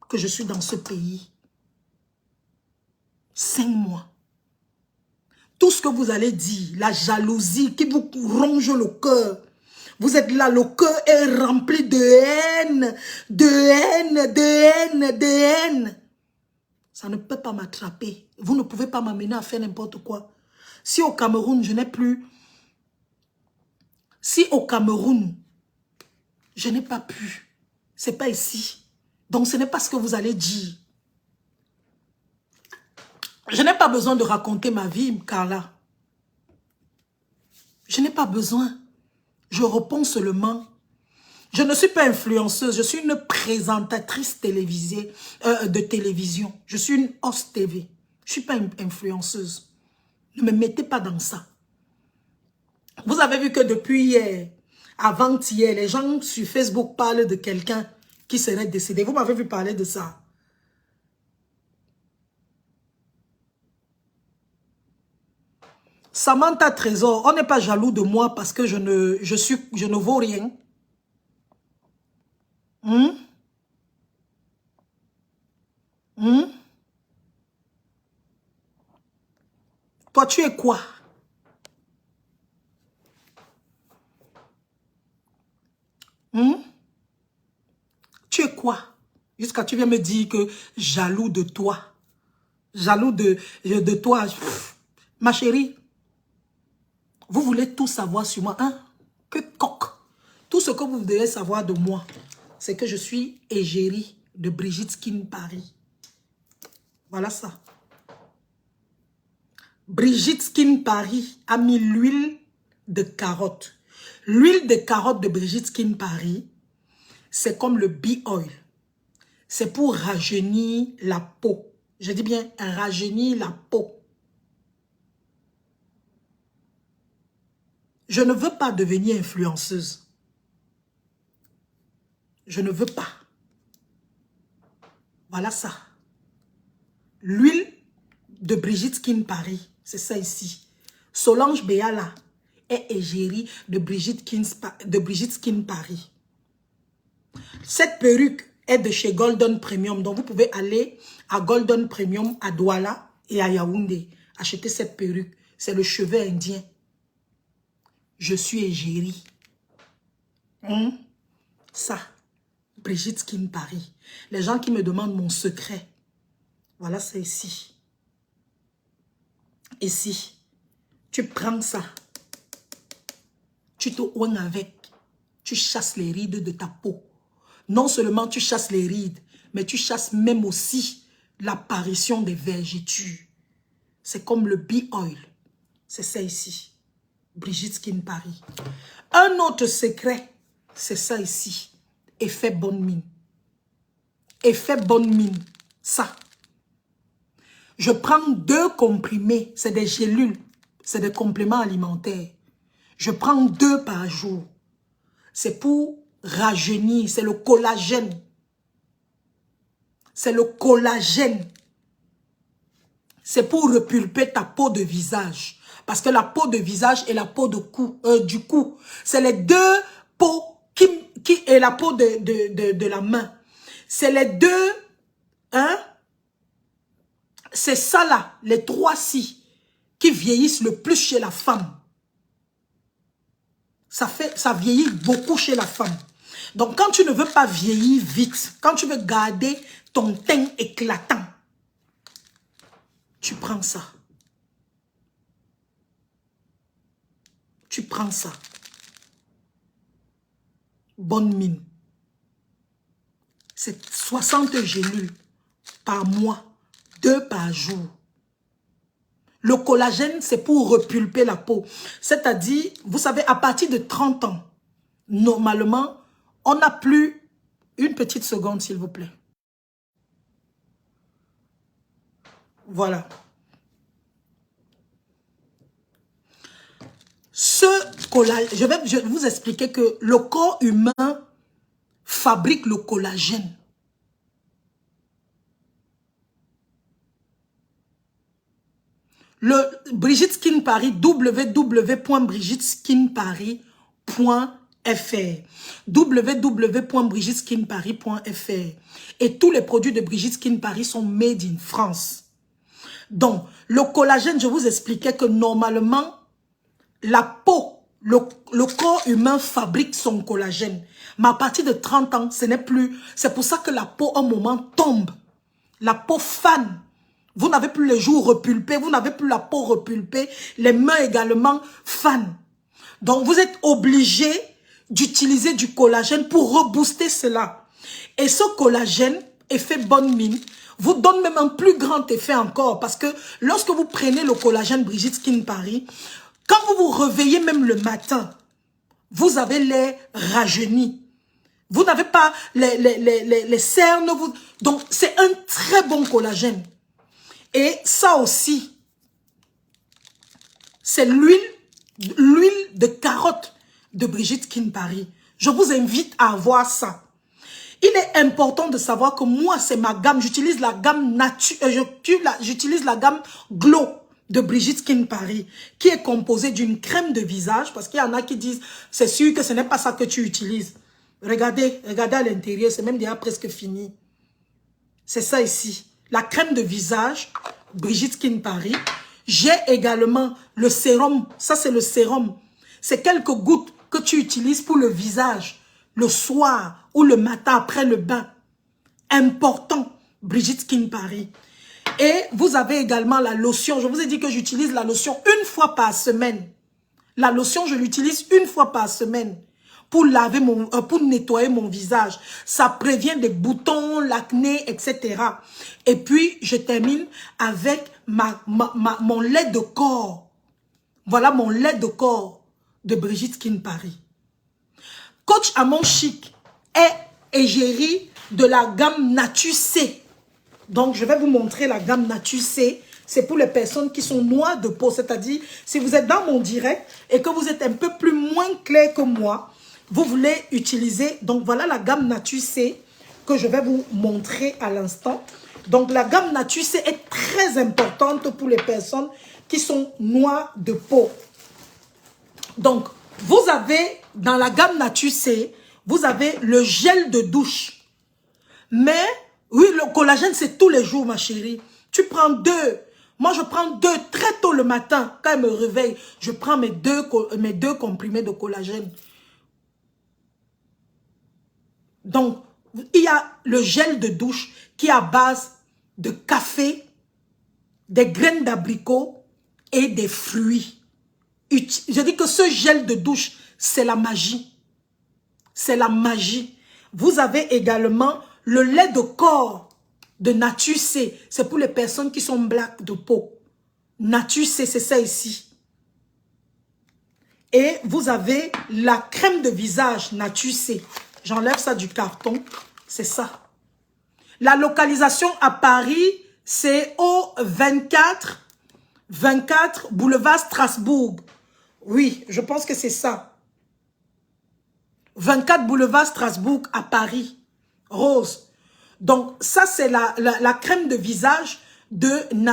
que je suis dans ce pays. 5 mois. Tout ce que vous allez dire, la jalousie qui vous ronge le cœur. Vous êtes là, le cœur est rempli de haine, de haine, de haine, de haine. Ça ne peut pas m'attraper. Vous ne pouvez pas m'amener à faire n'importe quoi. Si au Cameroun, je n'ai plus... Si au Cameroun, je n'ai pas pu. Ce n'est pas ici. Donc ce n'est pas ce que vous allez dire. Je n'ai pas besoin de raconter ma vie, Carla. Je n'ai pas besoin. Je réponds seulement. Je ne suis pas influenceuse, je suis une présentatrice télévisée, de télévision. Je suis une host TV. Je ne suis pas une influenceuse. Ne me mettez pas dans ça. Vous avez vu que depuis hier, avant-hier, les gens sur Facebook parlent de quelqu'un qui serait décédé. Vous m'avez vu parler de ça. Samantha Trésor, on n'est pas jaloux de moi parce que je ne vaux rien. Toi, tu es quoi? Tu es quoi? Jusqu'à tu viens me dire que jaloux de toi. Jaloux de toi. Pff, ma chérie, vous voulez tout savoir sur moi, hein? Que coq. Tout ce que vous devez savoir de moi, c'est que je suis égérie de Brigitte Skin Paris. Voilà ça. Brigitte Skin Paris a mis l'huile de carotte. L'huile de carotte de Brigitte Skin Paris, c'est comme le bee oil. C'est pour rajeunir la peau. Je dis bien rajeunir la peau. Je ne veux pas devenir influenceuse. Je ne veux pas. Voilà ça. L'huile de Brigitte Skin Paris, c'est ça ici. Solange Béala est égérie de Brigitte Skin Paris. Cette perruque est de chez Golden Premium. Donc vous pouvez aller à Golden Premium à Douala et à Yaoundé. Acheter cette perruque. C'est le cheveu indien. Je suis égérie. Ça. Brigitte Skin Paris. Les gens qui me demandent mon secret. Voilà, c'est ici. Ici. Tu prends ça. Tu te oignes avec. Tu chasses les rides de ta peau. Non seulement tu chasses les rides, mais tu chasses même aussi l'apparition des vergetures. C'est comme le bee oil. C'est ça ici. Brigitte Skin Paris. Un autre secret, c'est ça ici. Effet bonne mine. Effet bonne mine. Ça. Je prends 2 comprimés. C'est des gélules. C'est des compléments alimentaires. Je prends 2 par jour. C'est pour rajeunir. C'est le collagène. C'est le collagène. C'est pour repulper ta peau de visage. Parce que la peau de visage et la peau du cou, c'est les 2 peaux qui est la peau de la main. C'est les 2, hein? C'est ça là, les 3-ci, qui vieillissent le plus chez la femme. Ça vieillit beaucoup chez la femme. Donc quand tu ne veux pas vieillir vite, quand tu veux garder ton teint éclatant, tu prends ça. Tu prends ça. Bonne mine. C'est 60 gélules par mois, 2 par jour. Le collagène, c'est pour repulper la peau. C'est-à-dire, vous savez, à partir de 30 ans, normalement, on n'a plus... Une petite seconde, s'il vous plaît. Voilà. Ce collagène, je vais vous expliquer que le corps humain fabrique le collagène. Brigitte Skin Paris, www.brigiteskinparis.fr www.brigiteskinparis.fr. Et tous les produits de Brigitte Skin Paris sont made in France. Donc, le collagène, je vous expliquais que normalement, la peau, le corps humain fabrique son collagène. Mais à partir de 30 ans, ce n'est plus. C'est pour ça que la peau, un moment, tombe. La peau fane. Vous n'avez plus les joues repulpées, vous n'avez plus la peau repulpée, les mains également fanent. Donc, vous êtes obligé d'utiliser du collagène pour rebooster cela. Et ce collagène, effet bonne mine, vous donne même un plus grand effet encore. Parce que lorsque vous prenez le collagène Brigitte Skin Paris, quand vous vous réveillez même le matin, vous avez l'air rajeuni. Vous n'avez pas les cernes. Donc, c'est un très bon collagène. Et ça aussi, c'est l'huile de carotte de Brigitte Skin Paris. Je vous invite à avoir ça. Il est important de savoir que moi, c'est ma gamme. J'utilise la gamme j'utilise la gamme Glow de Brigitte Skin Paris, qui est composée d'une crème de visage, parce qu'il y en a qui disent, c'est sûr que ce n'est pas ça que tu utilises. Regardez à l'intérieur, c'est même déjà presque fini. C'est ça ici. La crème de visage, Brigitte Skin Paris. J'ai également le sérum. Ça, c'est le sérum. C'est quelques gouttes que tu utilises pour le visage, le soir ou le matin après le bain. Important, Brigitte Skin Paris. Et vous avez également la lotion. Je vous ai dit que j'utilise la lotion une fois par semaine. La lotion, je l'utilise une fois par semaine pour laver pour nettoyer mon visage. Ça prévient des boutons, l'acné, etc. Et puis, je termine avec mon lait de corps. Voilà mon lait de corps de Brigitte Skin Paris. Coach Amon Chic est égérie de la gamme Nature C. Donc, je vais vous montrer la gamme Nature C. C'est pour les personnes qui sont noires de peau. C'est-à-dire, si vous êtes dans mon direct et que vous êtes un peu plus moins clair que moi, vous voulez utiliser. Donc, voilà la gamme Nature C que je vais vous montrer à l'instant. Donc, la gamme Nature C est très importante pour les personnes qui sont noires de peau. Donc, vous avez, dans la gamme Nature C, vous avez le gel de douche. Mais, oui, le collagène, c'est tous les jours, ma chérie. Tu prends 2. Moi, je prends 2 très tôt le matin. Quand je me réveille, je prends mes deux comprimés de collagène. Donc, il y a le gel de douche qui est à base de café, des graines d'abricot et des fruits. Je dis que ce gel de douche, c'est la magie. C'est la magie. Vous avez également le lait de corps de Nature C. C'est pour les personnes qui sont black de peau. Nature C, c'est ça ici. Et vous avez la crème de visage Nature C. J'enlève ça du carton. C'est ça. La localisation à Paris, c'est au 24 boulevard Strasbourg. Oui, je pense que c'est ça. 24 boulevard Strasbourg à Paris. Rose. Donc, ça, c'est la crème de visage de...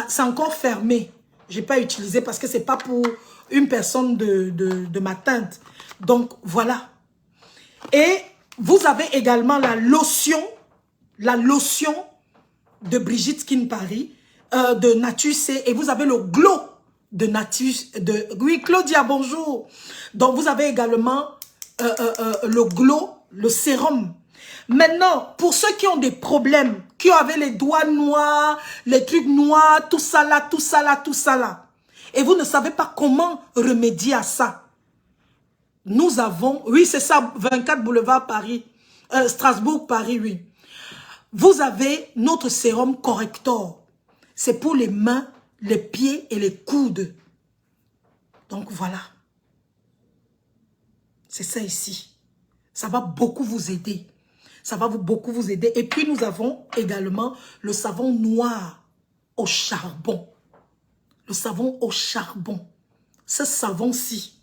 C'est encore fermé. Je n'ai pas utilisé parce que ce n'est pas pour une personne de ma teinte. Donc, voilà. Et vous avez également la lotion de Brigitte Skin Paris, de Nature C. Et vous avez le glow de Nature... Oui, Claudia, bonjour. Donc, vous avez également le glow, le sérum. Maintenant, pour ceux qui ont des problèmes, qui avaient les doigts noirs, les trucs noirs, tout ça là, tout ça là, tout ça là, et vous ne savez pas comment remédier à ça, nous avons, oui c'est ça, 24 boulevard Paris, Strasbourg, Paris, oui. Vous avez notre sérum Corrector. C'est pour les mains, les pieds et les coudes. Donc voilà. C'est ça ici. Ça va beaucoup vous aider. Ça va beaucoup vous aider. Et puis nous avons également le savon noir au charbon. Le savon au charbon. Ce savon-ci,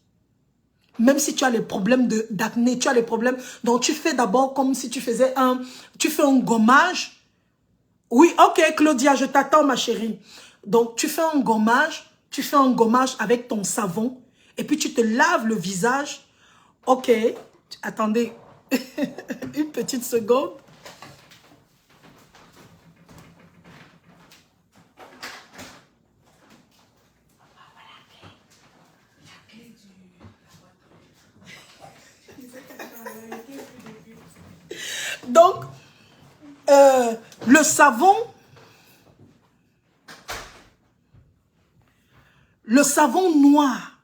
même si tu as les problèmes d'acné, tu as les problèmes, donc tu fais d'abord comme si tu faisais tu fais un gommage. Oui, ok Claudia, je t'attends ma chérie. Donc tu fais un gommage tu fais un gommage avec ton savon et puis tu te laves le visage. Ok, attendez une petite seconde. Donc, le savon noir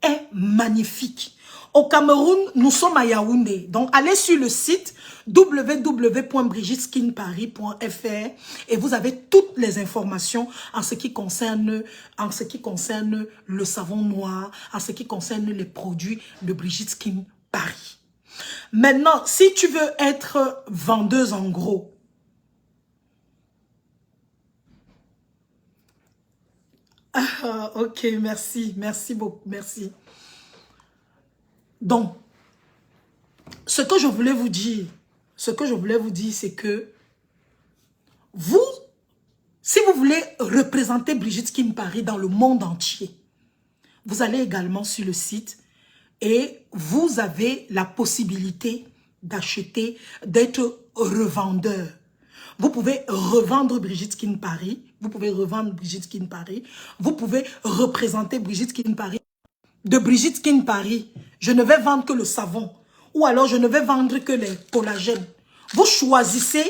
est magnifique. Au Cameroun, nous sommes à Yaoundé. Donc, allez sur le site www.brigiteskinparis.fr et vous avez toutes les informations en ce qui concerne le savon noir, en ce qui concerne les produits de Brigitte Skin Paris. Maintenant, si tu veux être vendeuse en gros, ok, merci beaucoup, merci. Donc, ce que je voulais vous dire, c'est que vous, si vous voulez représenter Brigitte Skin Paris dans le monde entier, vous allez également sur le site et vous avez la possibilité d'acheter, d'être revendeur. Vous pouvez revendre Brigitte Skin Paris, vous pouvez représenter Brigitte Skin Paris. De Brigitte Skin Paris, je ne vais vendre que le savon. Ou alors je ne vais vendre que les collagènes. Vous choisissez.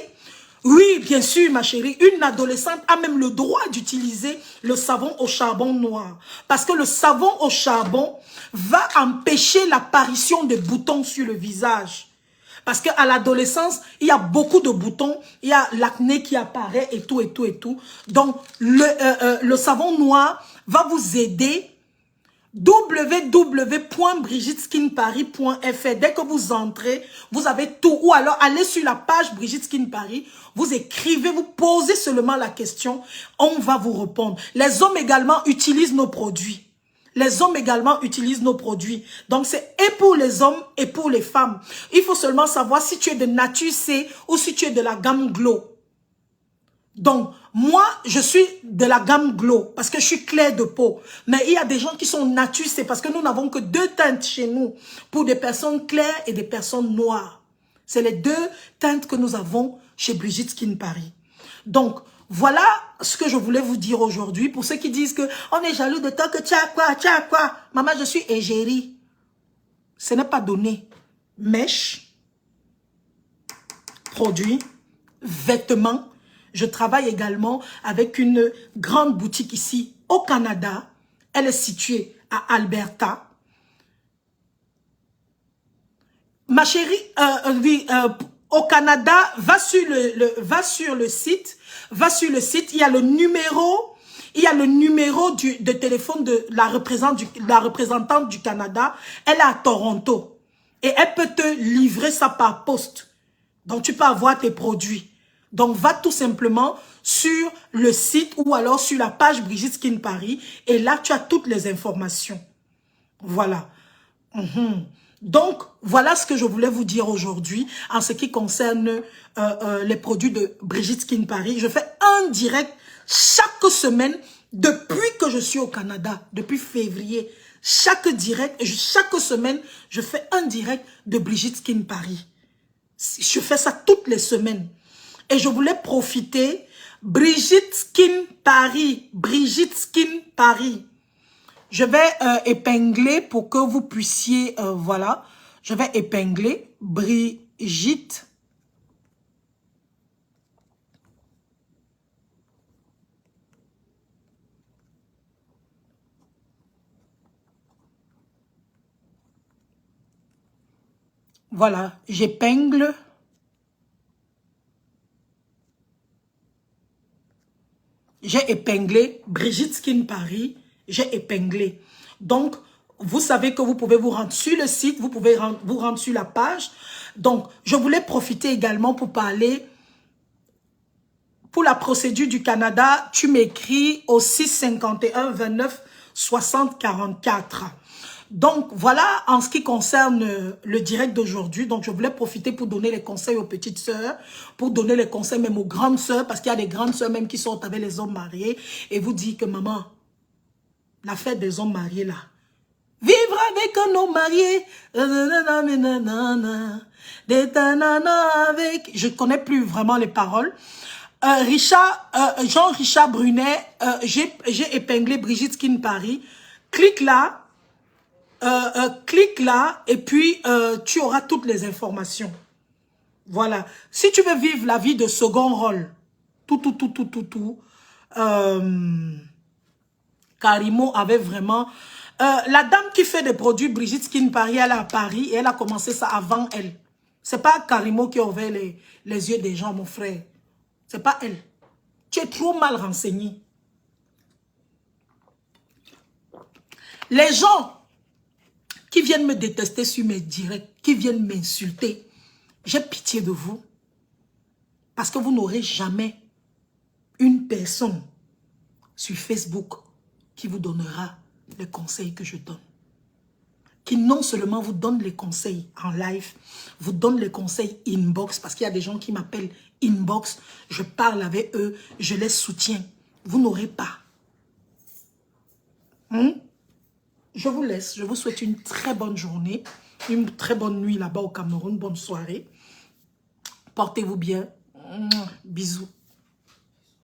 Oui, bien sûr, ma chérie. Une adolescente a même le droit d'utiliser le savon au charbon noir. Parce que le savon au charbon va empêcher l'apparition de boutons sur le visage. Parce qu'à l'adolescence, il y a beaucoup de boutons. Il y a l'acné qui apparaît et tout, et tout, et tout. Donc, le savon noir va vous aider. www.brigiteskinparis.fr. Dès que vous entrez, vous avez tout. Ou alors, allez sur la page Brigitte Skin Paris, vous écrivez, vous posez seulement la question, on va vous répondre. Les hommes également utilisent nos produits. Donc, c'est et pour les hommes et pour les femmes. Il faut seulement savoir si tu es de Nature C ou si tu es de la gamme Glow. Donc, moi, je suis de la gamme Glow parce que je suis claire de peau. Mais il y a des gens qui sont Nature C parce que nous n'avons que 2 teintes chez nous pour des personnes claires et des personnes noires. C'est les 2 teintes que nous avons chez Brigitte Skin Paris. Donc, voilà ce que je voulais vous dire aujourd'hui pour ceux qui disent que on est jaloux de toi, que tu as quoi. Maman, je suis égérie. Ce n'est pas donné. Mèche, produits, vêtements. Je travaille également avec une grande boutique ici au Canada. Elle est située à Alberta. Ma chérie, au Canada, va sur le site, il y a le numéro de téléphone de la représentante du Canada. Elle est à Toronto et elle peut te livrer ça par poste. Donc tu peux avoir tes produits. Donc va tout simplement sur le site ou alors sur la page Brigitte Skin Paris et là tu as toutes les informations. Voilà. Donc, voilà ce que je voulais vous dire aujourd'hui en ce qui concerne les produits de Brigitte Skin Paris. Je fais un direct chaque semaine depuis que je suis au Canada, depuis février. Chaque semaine, je fais un direct de Brigitte Skin Paris. Je fais ça toutes les semaines. Et je voulais profiter, Brigitte Skin Paris. Je vais épingler pour que vous puissiez, voilà, je vais épingler Brigitte. Voilà, j'épingle. J'ai épinglé Brigitte Skin Paris. J'ai épinglé. Donc, vous savez que vous pouvez vous rendre sur le site, vous pouvez vous rendre sur la page. Donc, je voulais profiter également pour parler, pour la procédure du Canada, tu m'écris au 651 29 60 44. Donc, voilà en ce qui concerne le direct d'aujourd'hui. Donc, je voulais profiter pour donner les conseils aux petites sœurs, pour donner les conseils même aux grandes sœurs, parce qu'il y a des grandes sœurs même qui sortent avec les hommes mariés et vous disent que maman, La fête des hommes mariés là. Vivre avec nos mariés. Avec... Je ne connais plus vraiment les paroles. Jean-Richard Brunet, j'ai épinglé Brigitte Skin Paris. Clique là. Clique là et puis tu auras toutes les informations. Voilà. Si tu veux vivre la vie de second rôle, Karimo avait vraiment... la dame qui fait des produits, Brigitte Skin Paris, elle est à Paris et elle a commencé ça avant elle. C'est pas Karimo qui a ouvert les yeux des gens, mon frère. C'est pas elle. Tu es trop mal renseigné. Les gens qui viennent me détester sur mes directs, qui viennent m'insulter, j'ai pitié de vous. Parce que vous n'aurez jamais une personne sur Facebook qui vous donnera les conseils que je donne. Qui non seulement vous donne les conseils en live, vous donne les conseils inbox, parce qu'il y a des gens qui m'appellent inbox, je parle avec eux, je les soutiens. Vous n'aurez pas. Je vous laisse, je vous souhaite une très bonne journée, une très bonne nuit là-bas au Cameroun, bonne soirée. Portez-vous bien. Bisous.